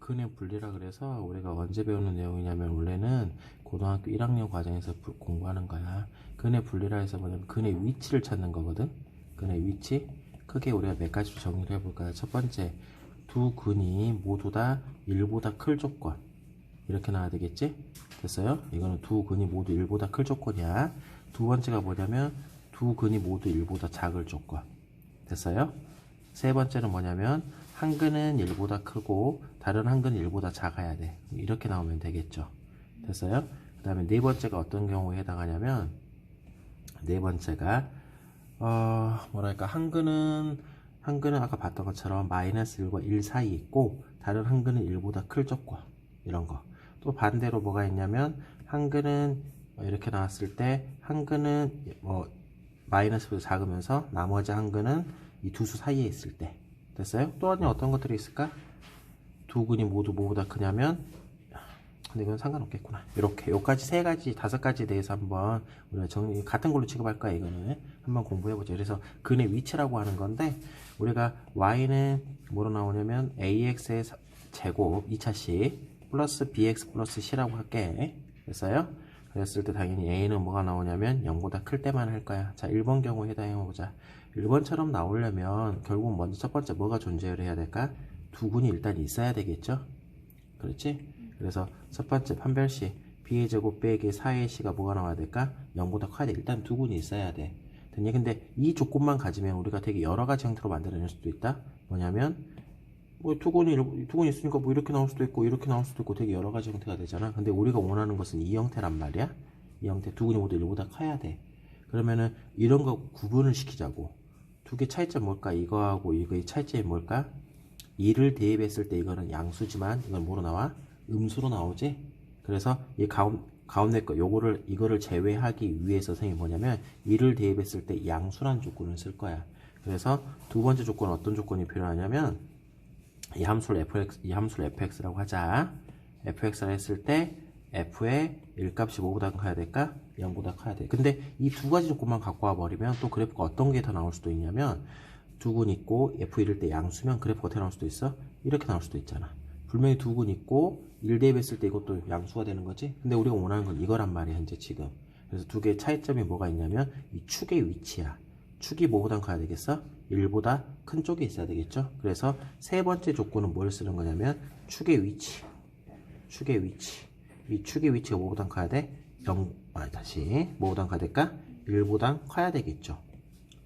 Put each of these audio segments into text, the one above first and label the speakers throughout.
Speaker 1: 근의 분리라 그래서 우리가 언제 배우는 내용이냐면 원래는 고등학교 1학년 과정에서 공부하는 거야. 근의 분리라 해서 뭐냐면 근의 위치를 찾는 거거든. 근의 위치 크게 우리가 몇 가지로 정리를 해볼까요? 첫 번째, 두 근이 모두 다 1보다 클 조건. 이렇게 나와야 되겠지? 됐어요? 이거는 두 근이 모두 1보다 클 조건이야. 두 번째가 뭐냐면 두 근이 모두 1보다 작을 조건. 됐어요? 세 번째는 뭐냐면 한 근은 1보다 크고 다른 한 근은 1보다 작아야 돼. 이렇게 나오면 되겠죠. 됐어요? 그 다음에 네 번째가 어떤 경우에 해당하냐면 네 번째가 뭐랄까 한 근은 아까 봤던 것처럼 마이너스 1과 1 사이에 있고 다른 한 근은 1보다 클 조건. 이런 거. 또 반대로 뭐가 있냐면 한 근은 이렇게 나왔을 때 한 근은 마이너스보다 작으면서 나머지 한 근은 이 두 수 사이에 있을 때. 됐어요? 또 어떤 것들이 있을까? 두 근이 모두 뭐보다 크냐면 근데 이건 상관없겠구나. 이렇게 요까지 세 가지, 다섯 가지에 대해서 한번 우리가 같은 걸로 취급할 거야. 이거는 한번 공부해보죠. 그래서 근의 위치라고 하는 건데 우리가 y는 뭐로 나오냐면 ax의 제곱 2차식 플러스 bx 플러스 c라고 할게. 됐어요? 그랬을 때 당연히 a는 뭐가 나오냐면 0보다 클 때만 할 거야. 자, 1번 경우 해당해보자. 1번처럼 나오려면 결국 먼저 첫 번째 뭐가 존재를 해야 될까? 두 근이 일단 있어야 되겠죠? 그렇지? 그래서 첫 번째 판별식 b의 제곱 빼기 4의 c가 뭐가 나와야 될까? 0보다 커야 돼. 일단 두 근이 있어야 돼. 됐니? 근데 이 조건만 가지면 우리가 되게 여러 가지 형태로 만들어낼 수도 있다. 뭐냐면 두 근이 있으니까 뭐 이렇게 나올 수도 있고 이렇게 나올 수도 있고 되게 여러 가지 형태가 되잖아. 근데 우리가 원하는 것은 이 형태란 말이야. 이 형태 두 근이 모두 1보다 커야 돼. 그러면은 이런 거 구분을 시키자고. 두 개 차이점 뭘까? 이거하고 이거의 차이점이 뭘까? 2를 대입했을 때 이거는 양수지만 이건 뭐로 나와? 음수로 나오지? 그래서 이 가운데 거 이거를 제외하기 위해서 선생님이 뭐냐면 2를 대입했을 때 양수란 조건을 쓸 거야. 그래서 두 번째 조건은 어떤 조건이 필요하냐면 이 함수를 fx라고 하자. fx라 했을 때 f의 1값이 뭐보다 커야 될까? 0보다 커야 돼. 근데 이 두 가지 조건만 갖고 와버리면 또 그래프가 어떤 게 더 나올 수도 있냐면 두 근 있고 f1일 때 양수면 그래프가 어떻게 나올 수도 있어? 이렇게 나올 수도 있잖아. 분명히 두 근 있고 1 대입했을 때 이것도 양수가 되는 거지. 근데 우리가 원하는 건 이거란 말이야 현재 지금. 그래서 두 개의 차이점이 뭐가 있냐면 이 축의 위치야. 축이 뭐보다 커야 되겠어? 1보다 큰 쪽에 있어야 되겠죠. 그래서 세 번째 조건은 뭘 쓰는 거냐면 축의 위치. 이 축의 위치가 뭐보다 커야 돼? 뭐보다 커야 될까? 1보다 커야 되겠죠.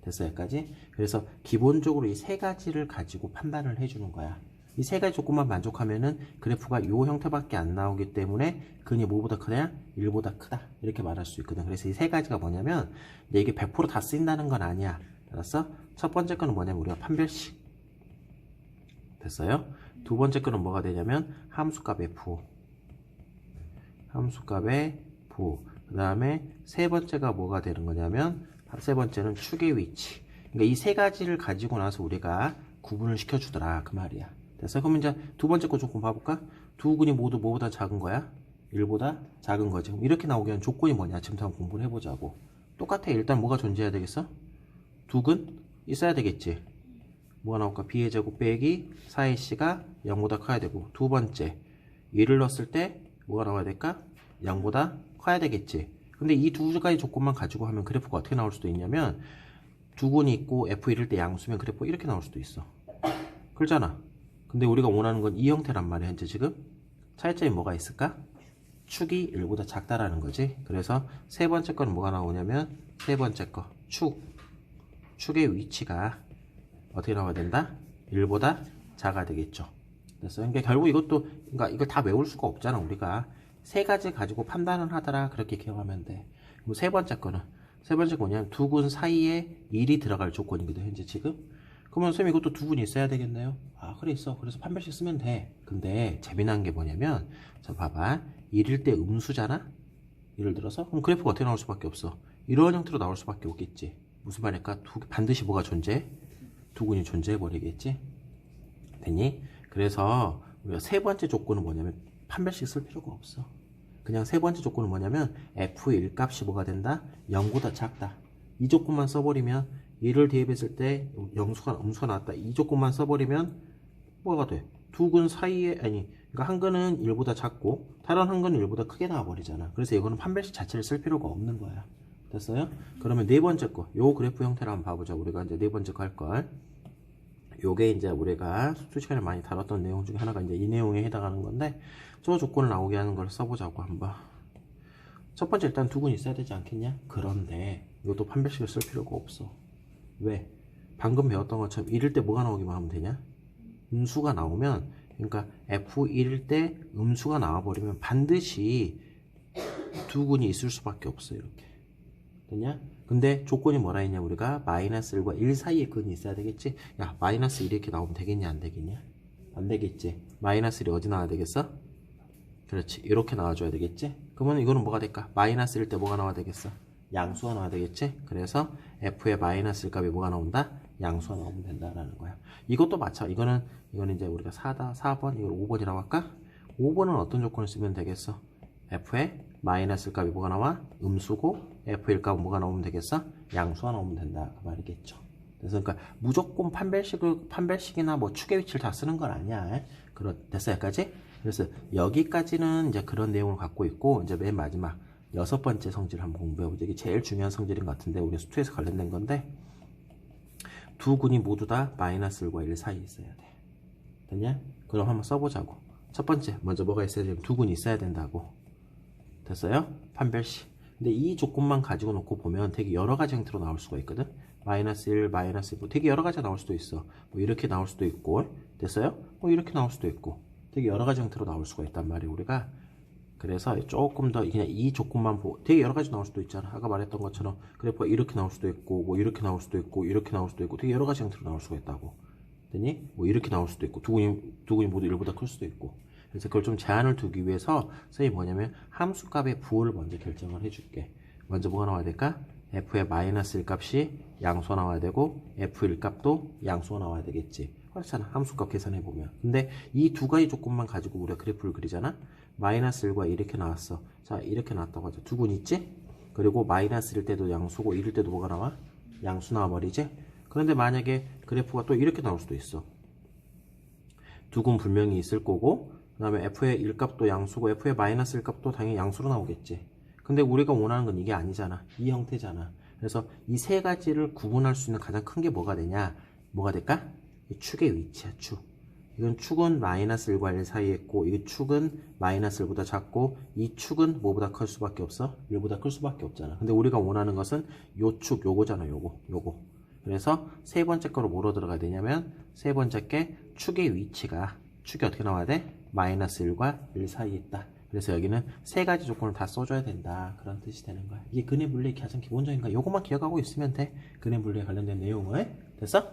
Speaker 1: 됐어 여기까지? 그래서 기본적으로 이 세 가지를 가지고 판단을 해주는 거야. 이 세 가지 조건만 만족하면은 그래프가 이 형태밖에 안 나오기 때문에 근이 뭐보다 크냐? 1보다 크다. 이렇게 말할 수 있거든. 그래서 이 세 가지가 뭐냐면 이게 100% 다 쓰인다는 건 아니야. 알았어? 첫 번째 거는 뭐냐면 우리가 판별식. 됐어요? 두 번째 거는 뭐가 되냐면 함수값의 부호. 그 다음에 세 번째가 뭐가 되는 거냐면 세 번째는 축의 위치. 그러니까 이 세 가지를 가지고 나서 우리가 구분을 시켜주더라. 그 말이야. 됐어? 그럼 이제 두 번째 거 조금 봐볼까? 두 근이 모두 뭐보다 작은 거야? 1보다 작은 거지. 그럼 이렇게 나오게 한 조건이 뭐냐? 지금 한번 공부를 해보자고. 똑같아. 일단 뭐가 존재해야 되겠어? 두 근 있어야 되겠지. 뭐가 나올까? b의 제곱 빼기 4의 c가 0보다 커야 되고 두 번째 1을 넣었을 때 뭐가 나와야 될까? 0보다 커야 되겠지. 근데 이 두 가지 조건만 가지고 하면 그래프가 어떻게 나올 수도 있냐면 두 근이 있고 f1일 때 양수면 그래프가 이렇게 나올 수도 있어. 그렇잖아. 근데 우리가 원하는 건 이 형태란 말이야 현재 지금. 차이점이 뭐가 있을까? 축이 1보다 작다라는 거지. 그래서 세 번째 거는 뭐가 나오냐면 세 번째 거 축의 위치가 어떻게 나와야 된다? 1보다 작아야 되겠죠. 됐어. 그러니까 결국 그러니까 이걸 다 외울 수가 없잖아. 우리가 세 가지 가지고 판단을 하더라. 그렇게 기억하면 돼. 그럼 세 번째 거는 뭐냐면 두 근 사이에 1이 들어갈 조건이거든 현재 지금. 그러면 선생님 이것도 두 근이 있어야 되겠네요. 아 그래 있어. 그래서 판별식 쓰면 돼. 근데 재미난 게 뭐냐면 자 봐봐. 1일 때 음수잖아. 예를 들어서 그럼 그래프가 어떻게 나올 수밖에 없어. 이런 형태로 나올 수밖에 없겠지. 무슨 말일까? 반드시 뭐가 존재해? 두 근이 존재해 버리겠지. 됐니? 그래서 우리가 세 번째 조건은 뭐냐면 판별식 쓸 필요가 없어. 그냥 세 번째 조건은 뭐냐면 f1 값이 뭐가 된다? 0보다 작다. 이 조건만 써버리면 1을 대입했을 때 음수가 나왔다. 이 조건만 써버리면 뭐가 돼? 두 근 사이에 그러니까 한 근은 1보다 작고 다른 한 근은 1보다 크게 나와버리잖아. 그래서 이거는 판별식 자체를 쓸 필요가 없는 거야. 됐어요? 그러면 네 번째 거, 요 그래프 형태로 한번 봐보자. 우리가 이제 네 번째 거 할 걸. 요게 이제 우리가 수업 시간에 많이 다뤘던 내용 중에 하나가 이제 이 내용에 해당하는 건데, 저 조건을 나오게 하는 걸 써보자고 한번. 첫 번째 일단 두 근 있어야 되지 않겠냐? 그런데 이것도 판별식을 쓸 필요가 없어. 왜? 방금 배웠던 것처럼 1일 때 뭐가 나오기만 하면 되냐? 음수가 나오면, 그러니까 F1일 때 음수가 나와버리면 반드시 두 근이 있을 수밖에 없어. 이렇게 되냐? 근데 조건이 뭐라 했냐? 우리가 마이너스 1과 1 사이에 근이 있어야 되겠지? 야, 마이너스 1 이렇게 나오면 되겠냐? 안 되겠냐? 안 되겠지. 마이너스 1이 어디 나와야 되겠어? 그렇지, 이렇게 나와줘야 되겠지? 그러면 이거는 뭐가 될까? 마이너스 1 때 뭐가 나와야 되겠어? 양수가 나와야 되겠지? 그래서 F의 마이너스 1 값이 뭐가 나온다? 양수가 나오면 된다라는 거야. 이것도 마찬가지. 이거는 이제 우리가 4번, 이걸 5번이라고 할까? 5번은 어떤 조건을 쓰면 되겠어? F의 마이너스 1 값이 뭐가 나와? 음수고, F1 값은 뭐가 나오면 되겠어? 양수가 나오면 된다. 그 말이겠죠. 그래서 그러니까 무조건 판별식이나 뭐 축의 위치를 다 쓰는 건 아니야. 됐어, 여기까지? 그래서 여기까지는 이제 그런 내용을 갖고 있고, 이제 맨 마지막 여섯 번째 성질 한번 공부해보자. 이게 제일 중요한 성질인 것 같은데, 우리 수투에서 관련된 건데, 두 근이 모두 다 마이너스 1과 1 사이에 있어야 돼. 됐냐? 그럼 한번 써보자고. 첫 번째, 먼저 뭐가 있어야 되면 두 근이 있어야 된다고. 됐어요? 판별식. 근데 이 조건만 가지고 놓고 보면 되게 여러 가지 형태로 나올 수가 있거든. 마이너스 1, 마이너스 1, 뭐 되게 여러 가지가 나올 수도 있어. 뭐 이렇게 나올 수도 있고, 됐어요? 뭐 이렇게 나올 수도 있고, 되게 여러 가지 형태로 나올 수가 있단 말이에요, 우리가. 그래서 조금 더 그냥 이 조건만 보고, 되게 여러 가지 나올 수도 있잖아. 아까 말했던 것처럼 그래프가 이렇게 나올 수도 있고, 뭐 이렇게 나올 수도 있고, 이렇게 나올 수도 있고, 되게 여러 가지 형태로 나올 수가 있다고. 됐니? 뭐 이렇게 나올 수도 있고, 두 근이 모두 1보다 클 수도 있고. 그래서 그걸 좀 제한을 두기 위해서 선생님이 뭐냐면 함수값의 부호를 먼저 결정을 해줄게. 먼저 뭐가 나와야 될까? F의 마이너스 1 값이 양수가 나와야 되고, F1 값도 양수가 나와야 되겠지. 그렇잖아, 함수값 계산해보면. 근데 이 두 가지 조건만 가지고 우리가 그래프를 그리잖아. 마이너스 1과 이렇게 나왔어. 자, 이렇게 나왔다고 하자. 두 근 있지? 그리고 마이너스 1일 때도 양수고 1일 때도 뭐가 나와? 양수 나와버리지? 그런데 만약에 그래프가 또 이렇게 나올 수도 있어. 두 근 분명히 있을 거고, 그 다음에 F의 1값도 양수고 F의 마이너스 1값도 당연히 양수로 나오겠지. 근데 우리가 원하는 건 이게 아니잖아. 이 형태잖아. 그래서 이 세 가지를 구분할 수 있는 가장 큰 게 뭐가 되냐? 뭐가 될까? 이 축의 위치야, 축. 이건 축은 마이너스 1과 1 사이에 있고, 이 축은 마이너스 1보다 작고, 이 축은 뭐보다 클 수밖에 없어? 1보다 클 수밖에 없잖아. 근데 우리가 원하는 것은 요 축, 요거잖아, 요거. 그래서 세 번째 거로 뭐로 들어가야 되냐면, 세 번째 게 축의 위치가, 축이 어떻게 나와야 돼? 마이너스 1과 1 사이에 있다. 그래서 여기는 세 가지 조건을 다 써줘야 된다. 그런 뜻이 되는 거야. 이게 근해 분리의 가장 기본적인 거야. 요것만 기억하고 있으면 돼. 근해 분리에 관련된 내용을. 됐어?